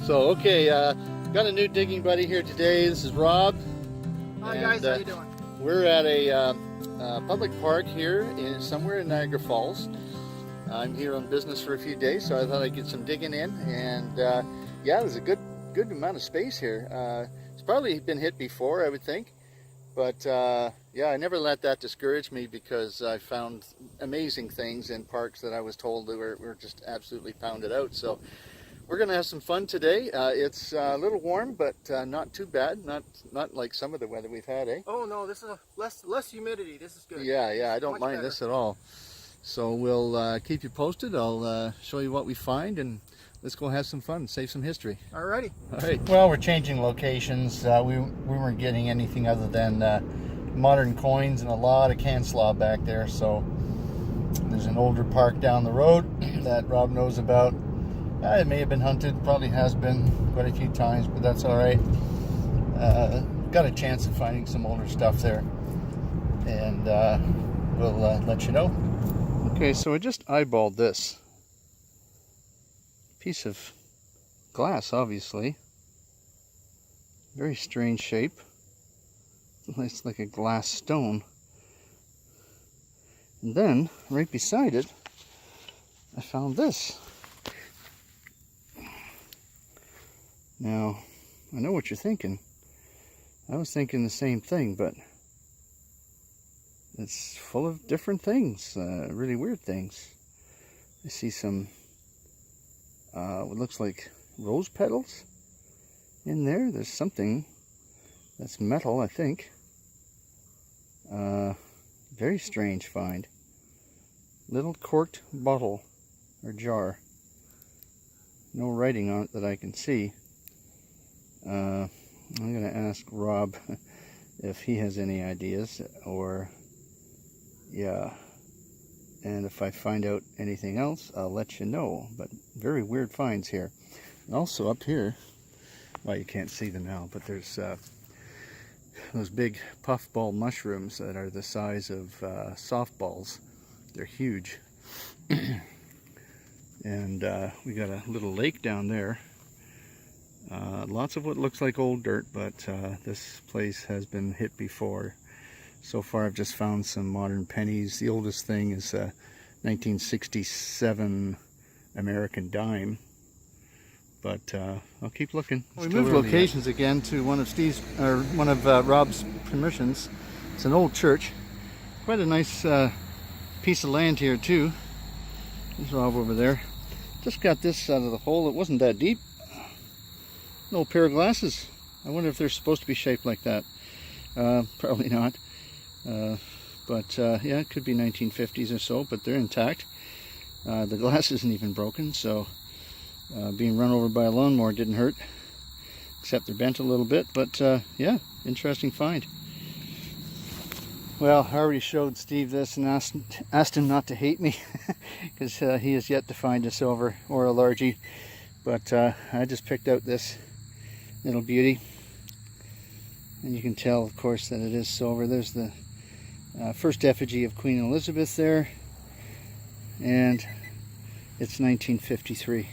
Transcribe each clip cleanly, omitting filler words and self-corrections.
So, okay, got a new digging buddy here today. This is Rob. Hi guys, how you doing? We're at a public park here somewhere in Niagara Falls. I'm here on business for a few days, so I thought I'd get some digging in. And yeah, there's a good amount of space here. It's probably been hit before, I would think. But yeah, I never let that discourage me because I found amazing things in parks that I was told that were just absolutely pounded out. So we're going to have some fun today. It's a little warm, but not too bad. Not like some of the weather we've had, eh? Oh no, this is less humidity. This is good. Yeah, I don't mind better. this at all. So we'll keep you posted. I'll show you what we find, and let's go have some fun, save some history. Alrighty. All right. Well, we're changing locations. We weren't getting anything other than modern coins and a lot of can slaw back there. So there's an older park down the road that Rob knows about. It may have been hunted, probably has been quite a few times, but that's all right. Got a chance of finding some older stuff there, and we'll let you know. Okay, so I just eyeballed this piece of glass, obviously. Very strange shape. It's like a glass stone. And then, right beside it, I found this. Now, I know what you're thinking. I was thinking the same thing, but it's full of different things, really weird things. I see some, what looks like rose petals in there. There's something that's metal, I think. Very strange find. Little corked bottle or jar. No writing on it that I can see. I'm going to ask Rob if he has any ideas, or yeah, and if I find out anything else, I'll let you know. But very weird finds here. And also up here, well, you can't see them now, but there's those big puffball mushrooms that are the size of softballs. They're huge. And we got a little lake down there. Lots of what looks like old dirt, but this place has been hit before. So far I've just found some modern pennies. The oldest thing is a 1967 American dime. But I'll keep looking. We moved locations again to one of Rob's permissions. It's an old church. Quite a nice piece of land here too. There's Rob over there. Just got this out of the hole. It wasn't that deep. An old pair of glasses. I wonder if they're supposed to be shaped like that. Probably not. But yeah, it could be 1950s or so, but they're intact. The glass isn't even broken, so being run over by a lawnmower didn't hurt, except they're bent a little bit. But yeah, interesting find. Well, I already showed Steve this and asked him not to hate me because he has yet to find a silver or a largie. But I just picked out this little beauty, and you can tell, of course, that it is silver. There's the first effigy of Queen Elizabeth there, and it's 1953.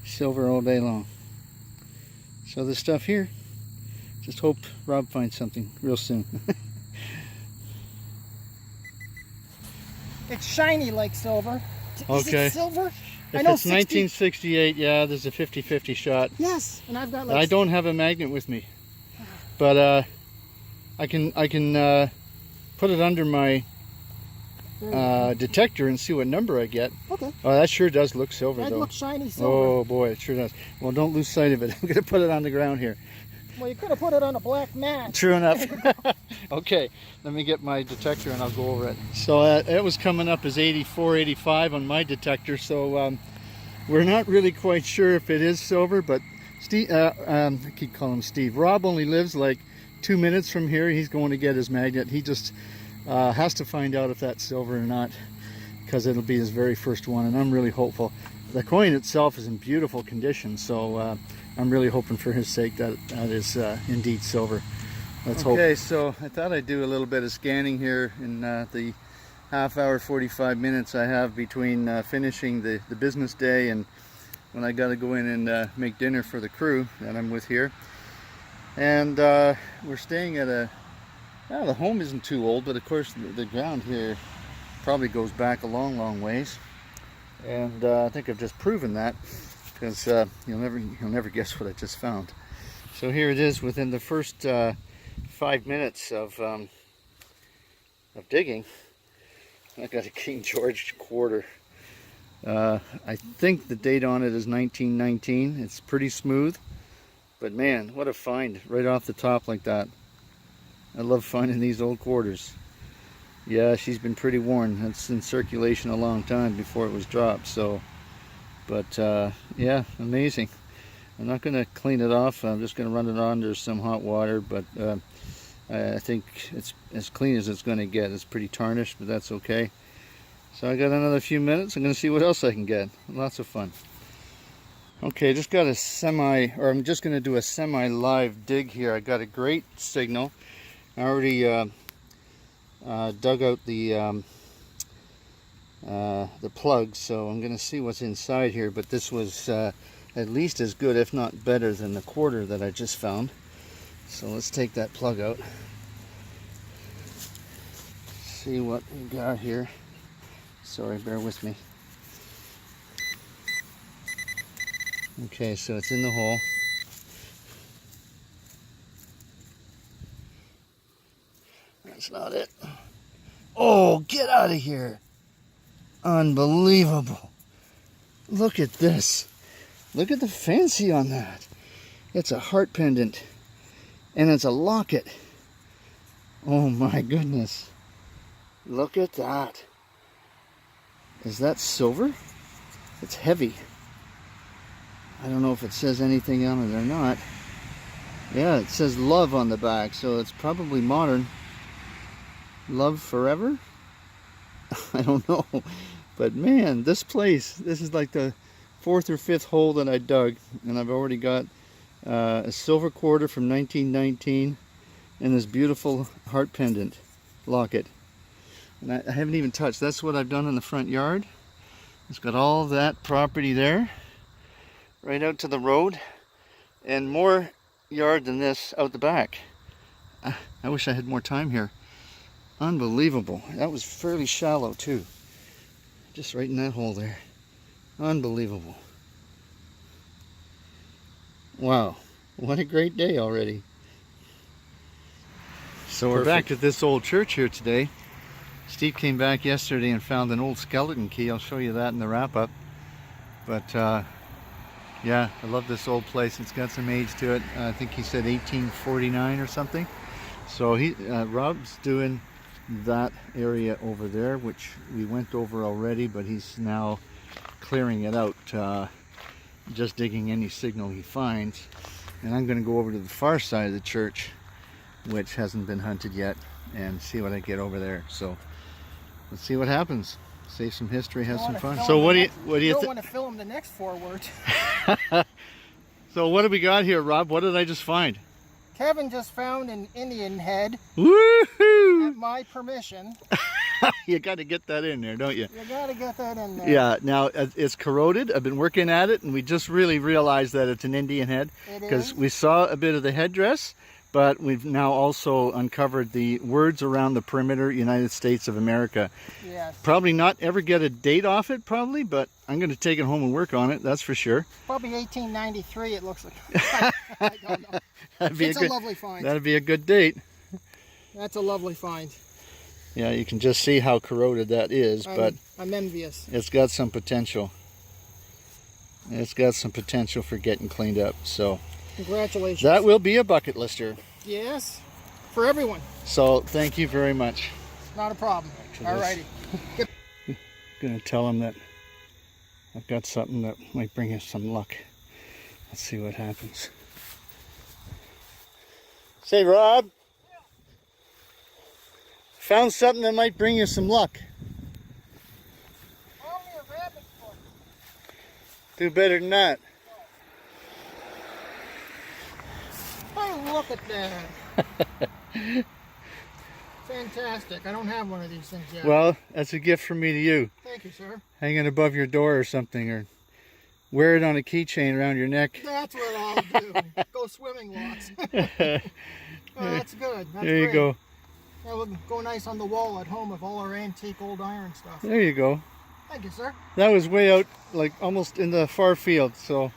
Silver all day long. So this stuff here, just hope Rob finds something real soon. It's shiny like silver. Okay. Is it silver? If I know it's 1968, yeah, there's a 50-50 shot. Yes, and I've got like... I don't have a magnet with me, but I can put it under my detector and see what number I get. Okay. Oh, that sure does look silver, That though. looks shiny silver. Oh boy, it sure does. Well, don't lose sight of it. I'm gonna put it on the ground here. Well, you could have put it on a black mat. True enough. Okay, let me get my detector and I'll go over it. So it was coming up as 84, 85 on my detector, so we're not really quite sure if it is silver, but Steve, I keep calling him Steve. Rob only lives like 2 minutes from here. He's going to get his magnet. He just has to find out if that's silver or not, because it'll be his very first one, and I'm really hopeful. The coin itself is in beautiful condition, so I'm really hoping for his sake that that is indeed silver. Let's hope. Okay, so I thought I'd do a little bit of scanning here in the half hour, 45 minutes I have between finishing the business day and when I got to go in and make dinner for the crew that I'm with here. And we're staying at the home isn't too old, but of course the ground here probably goes back a long ways. And I think I've just proven that, because you'll never guess what I just found. So here it is within the first 5 minutes of digging. I got a King George quarter. I think the date on it is 1919. It's pretty smooth, but man, what a find right off the top like that. I love finding these old quarters. Yeah, she's been pretty worn. It's in circulation a long time before it was dropped. So, but yeah, amazing. I'm not going to clean it off. I'm just going to run it under some hot water, but I think it's as clean as it's going to get. It's pretty tarnished, but that's okay. So I got another few minutes. I'm going to see what else I can get. Lots of fun. Okay, just got I'm just going to do a semi-live dig here. I got a great signal. I already dug out the plug, so I'm going to see what's inside here. But this was at least as good, if not better, than the quarter that I just found. So let's take that plug out. See what we got here. Sorry, bear with me. Okay, so it's in the hole. That's not it. Oh, get out of here. Unbelievable. Look at this. Look at the fancy on that. It's a heart pendant. And it's a locket. Oh my goodness. Look at that. Is that silver? It's heavy. I don't know if it says anything on it or not. Yeah, it says love on the back, so it's probably modern. Love forever? I don't know. But man, this place, this is like the 4th or 5th hole that I dug, and I've already got a silver quarter from 1919 and this beautiful heart pendant locket. And I haven't even touched. That's what I've done in the front yard. It's got all that property there, right out to the road, and more yard than this out the back. I wish I had more time here. Unbelievable. That was fairly shallow too. Just right in that hole there. Unbelievable. Wow, what a great day already. So we're back at this old church here today. Steve came back yesterday and found an old skeleton key. I'll show you that in the wrap-up. But yeah, I love this old place. It's got some age to it. I think he said 1849 or something. So Rob's doing that area over there, which we went over already, but he's now clearing it out, just digging any signal he finds. And I'm going to go over to the far side of the church, which hasn't been hunted yet, and see what I get over there. So let's see what happens. Save some history, have some fun. So what do you think? You don't want to film the next 4 words. So what do we got here, Rob? What did I just find? Kevin just found an Indian head. Woohoo! At my permission. You got to get that in there, don't you? You got to get that in there. Yeah, now it's corroded. I've been working at it, and we just really realized that it's an Indian head because we saw a bit of the headdress, but we've now also uncovered the words around the perimeter, United States of America. Yes. Probably not ever get a date off it, probably, but I'm going to take it home and work on it, that's for sure. Probably 1893, it looks like. I don't know. It's a lovely find. That'd be a good date. That's a lovely find. Yeah, you can just see how corroded that is, but I'm envious. It's got some potential. It's got some potential for getting cleaned up, so congratulations. That will be a bucket lister. Yes, for everyone. So thank you very much. Not a problem. Alrighty. I'm gonna tell him that I've got something that might bring us some luck. Let's see what happens. Say, Rob. Found something that might bring you some luck. Only a rabbit foot. Do better than that. Oh, look at that. Fantastic. I don't have one of these things yet. Well, that's a gift from me to you. Thank you, sir. Hanging above your door or something, or wear it on a keychain around your neck. That's what I'll do. Go swimming lots. Oh, that's good. That's There you great. go. That would go nice on the wall at home of all our antique old iron stuff. There you go. Thank you, sir. That was way out, like almost in the far field, so.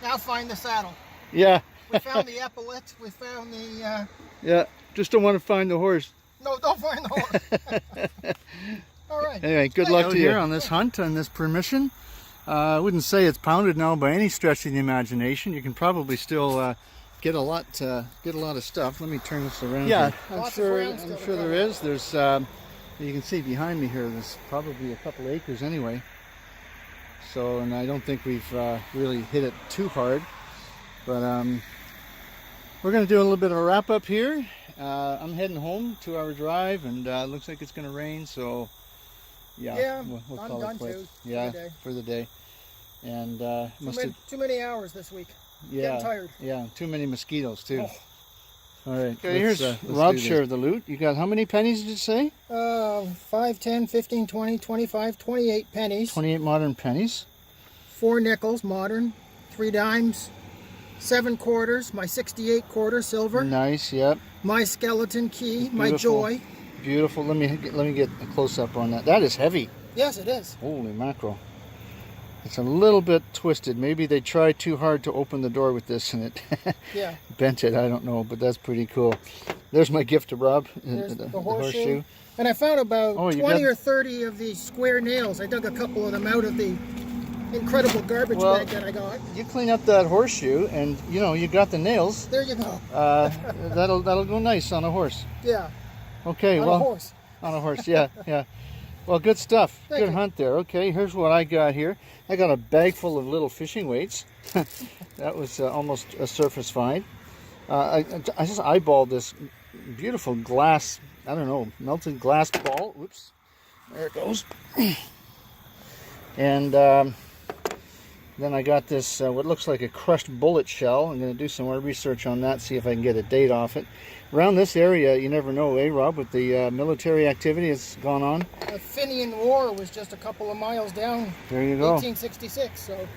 Now find the saddle. Yeah. We found the epaulette. We found the... Yeah, just don't want to find the horse. No, don't find the horse. All right. Anyway, good luck to you. Here on this hunt, on this permission. I wouldn't say it's pounded now by any stretch of the imagination. You can probably still get a lot of stuff. Let me turn this around. Yeah, I'm sure there is. There's you can see behind me here. There's probably a couple acres anyway. So, and I don't think we've really hit it too hard, but we're going to do a little bit of a wrap up here. I'm heading home, 2-hour drive, and it looks like it's going to rain. So, yeah, we'll call it quits. Yeah, for the day. And too many hours this week. Yeah, getting tired. Yeah, too many mosquitoes too. Oh. All right, okay, here's Rob's share of the loot. You got how many pennies did you say? 5, 10, 15, 20, 25, 28 pennies. 28 modern pennies. 4 nickels, modern. 3 dimes. 7 quarters. My 68 quarter silver. Nice. Yep. My skeleton key. Beautiful. My joy. Beautiful. Let me get a close up on that. That is heavy. Yes, it is. Holy mackerel. It's a little bit twisted. Maybe they tried too hard to open the door with this and it yeah. bent it. I don't know, but that's pretty cool. There's my gift to Rob. There's the horseshoe. And I found about 20 or 30 of these square nails. I dug a couple of them out of the incredible garbage bag that I got. You clean up that horseshoe and you got the nails. There you go. That'll go nice on a horse. Yeah. Okay, on a horse. On a horse, yeah, yeah. Well, good stuff. Thank you. Hunt there. Okay, here's what I got here. I got a bag full of little fishing weights. That was almost a surface find. I just eyeballed this beautiful glass, I don't know, melted glass ball. Whoops. There it goes. And then I got this, what looks like a crushed bullet shell. I'm going to do some more research on that, see if I can get a date off it. Around this area, you never know, Rob, with the military activity that's gone on. The Fenian War was just a couple of miles down. There you go. 1866, so.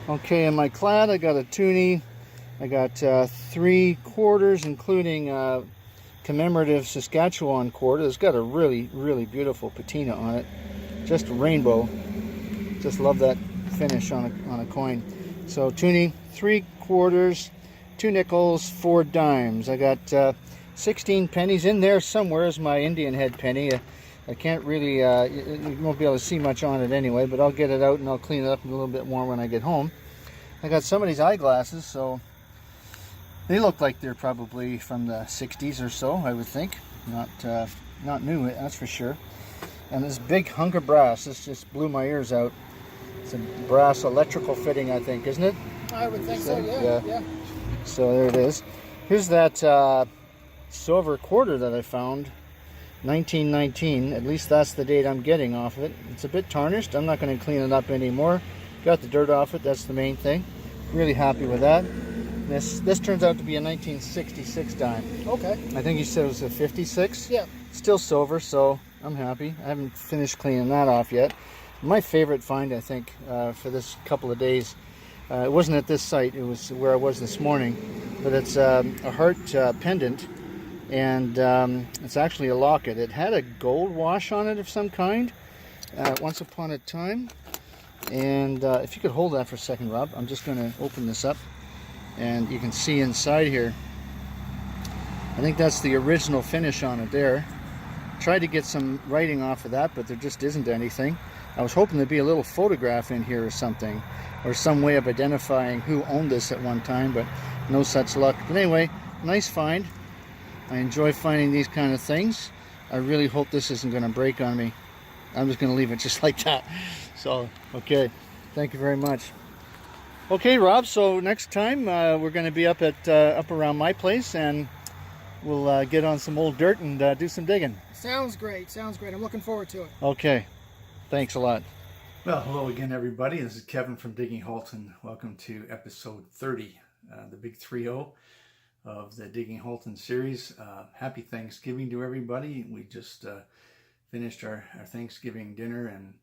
Okay, in my clad, I got a toonie. I got 3 quarters, including commemorative Saskatchewan quarter. It's got a really, really beautiful patina on it. Just a rainbow. Just love that finish on a coin. So toonie, 3 quarters, 2 nickels, 4 dimes. I got 16 pennies in there somewhere is my Indian head penny. I can't really, you won't be able to see much on it anyway, but I'll get it out and I'll clean it up a little bit more when I get home. I got some of these eyeglasses, so they look like they're probably from the 60s or so, I would think. Not new, that's for sure. And this big hunk of brass, this just blew my ears out. It's a brass electrical fitting, I think, isn't it? I would think so, yeah. So there it is. Here's that silver quarter that I found, 1919. At least that's the date I'm getting off of it. It's a bit tarnished. I'm not going to clean it up anymore. Got the dirt off it. That's the main thing. Really happy with that. This turns out to be a 1966 dime. Okay. I think you said it was a 56. Yeah. Still silver, so I'm happy. I haven't finished cleaning that off yet. My favorite find, I think, for this couple of days. It wasn't at this site, it was where I was this morning, but it's a heart pendant, and it's actually a locket. It had a gold wash on it of some kind once upon a time, and if you could hold that for a second, Rob, I'm just going to open this up, and you can see inside here. I think that's the original finish on it there. Tried to get some writing off of that, but there just isn't anything. I was hoping there'd be a little photograph in here or something, or some way of identifying who owned this at one time, but no such luck. But anyway, nice find. I enjoy finding these kind of things. I really hope this isn't going to break on me. I'm just going to leave it just like that. So, okay. Thank you very much. Okay, Rob, so next time we're going to be up around my place, and we'll get on some old dirt and do some digging. Sounds great. Sounds great. I'm looking forward to it. Okay. Thanks a lot. Well, hello again, everybody. This is Kevin from Digging Halton. Welcome to episode 30, the big 3-0 of the Digging Halton series. Happy Thanksgiving to everybody. We just finished our Thanksgiving dinner, and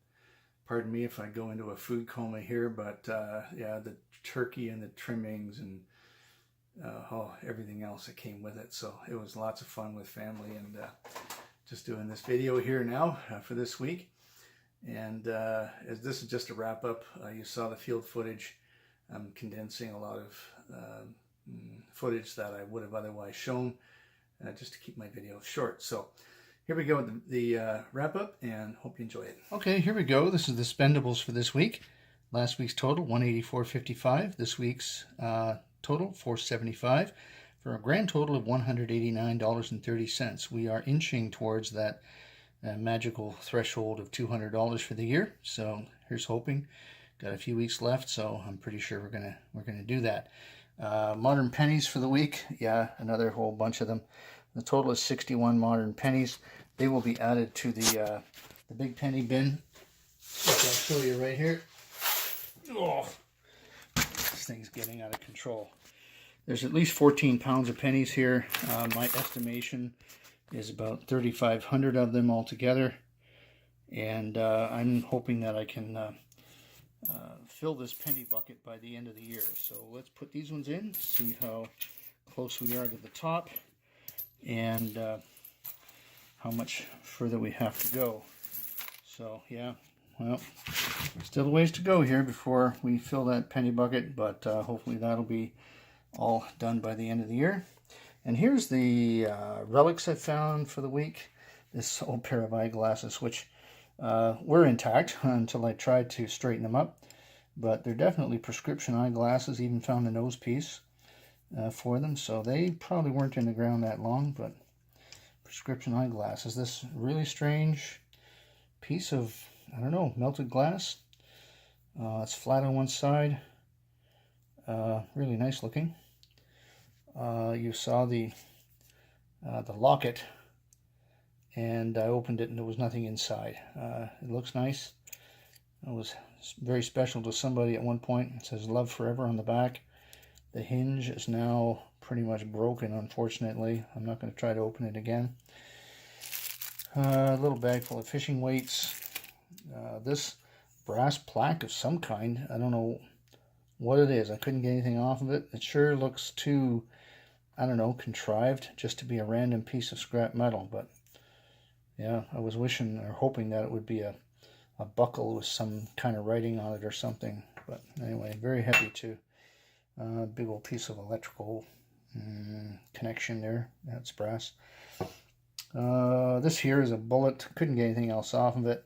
Pardon me if I go into a food coma here, but yeah, the turkey and the trimmings and everything else that came with it. So it was lots of fun with family, and just doing this video here now for this week. And as this is just a wrap up, you saw the field footage. I'm condensing a lot of footage that I would have otherwise shown, just to keep my video short. So here we go with the wrap up, and hope you enjoy it. Okay, here we go. This is the spendables for this week. Last week's total, $184.55. This week's total, $475, for a grand total of $189.30. We are inching towards that magical threshold of $200 for the year. So here's hoping. Got a few weeks left, so I'm pretty sure we're gonna do that. Modern pennies for the week. Yeah, another whole bunch of them. The total is 61 modern pennies. They will be added to the big penny bin, which I'll show you right here. Oh, this thing's getting out of control. There's at least 14 pounds of pennies here. My estimation is about 3,500 of them altogether, and I'm hoping that I can fill this penny bucket by the end of the year. So let's put these ones in, see how close we are to the top, and how much further we have to go. So yeah, well, still a ways to go here before we fill that penny bucket, but hopefully that'll be all done by the end of the year. And here's the relics I found for the week. This old pair of eyeglasses, which were intact until I tried to straighten them up. But they're definitely prescription eyeglasses. Even found a nose piece for them. So they probably weren't in the ground that long, but prescription eyeglasses. This really strange piece of, I don't know, melted glass. It's flat on one side. Really nice looking. You saw the locket, and I opened it and there was nothing inside. It looks nice. It was very special to somebody at one point. It says "Love Forever" on the back. The hinge is now pretty much broken, unfortunately. I'm not going to try to open it again. A little bag full of fishing weights. This brass plaque of some kind. I don't know what it is. I couldn't get anything off of it. It sure looks too, I don't know, contrived just to be a random piece of scrap metal. But yeah, I was wishing or hoping that it would be a buckle with some kind of writing on it or something. But anyway, very heavy too. Big old piece of electrical connection there. That's brass. This here is a bullet. Couldn't get anything else off of it.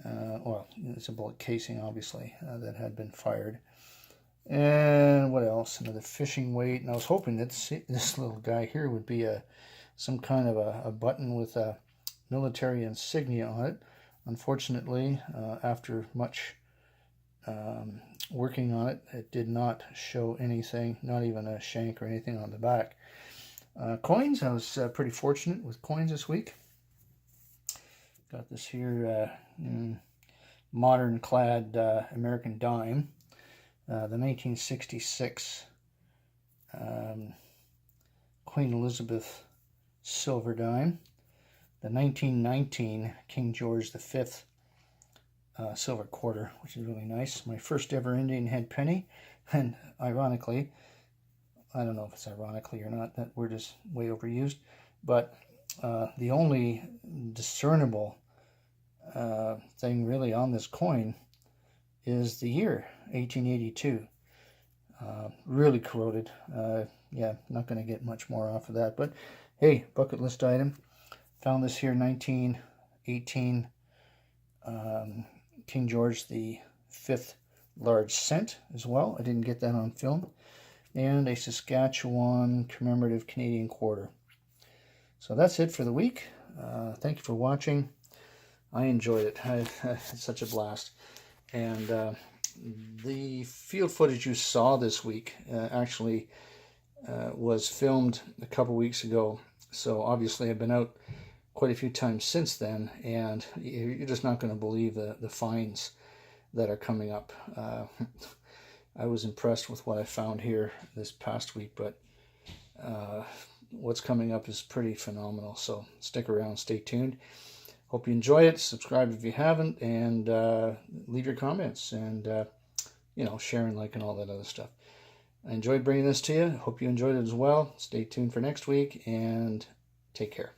Well, it's a bullet casing, obviously, that had been fired. And what else? Another fishing weight. And I was hoping that this little guy here would be some kind of a button with a military insignia on it. Unfortunately, after much working on it, it did not show anything, not even a shank or anything on the back. Coins, I was pretty fortunate with coins this week. Got this here modern clad American dime, the 1966 Queen Elizabeth silver dime, the 1919 King George V silver quarter, which is really nice. My first ever Indian head penny, and ironically, I don't know if it's ironically or not, that word is way overused, but the only discernible thing really on this coin is the year, 1882. Really corroded. Yeah, not going to get much more off of that, but hey, bucket list item. Found this here, 1918 King George V large cent as well. I didn't get that on film. And a Saskatchewan commemorative Canadian quarter. So that's it for the week. Thank you for watching. I enjoyed it. I had such a blast. And the field footage you saw this week actually was filmed a couple weeks ago. So obviously I've been out quite a few times since then, and you're just not going to believe the finds that are coming up. I was impressed with what I found here this past week, but what's coming up is pretty phenomenal. So stick around, stay tuned. Hope you enjoy it. Subscribe if you haven't, and leave your comments, and you know, sharing, like, and all that other stuff. I enjoyed bringing this to you. Hope you enjoyed it as well. Stay tuned for next week, and take care.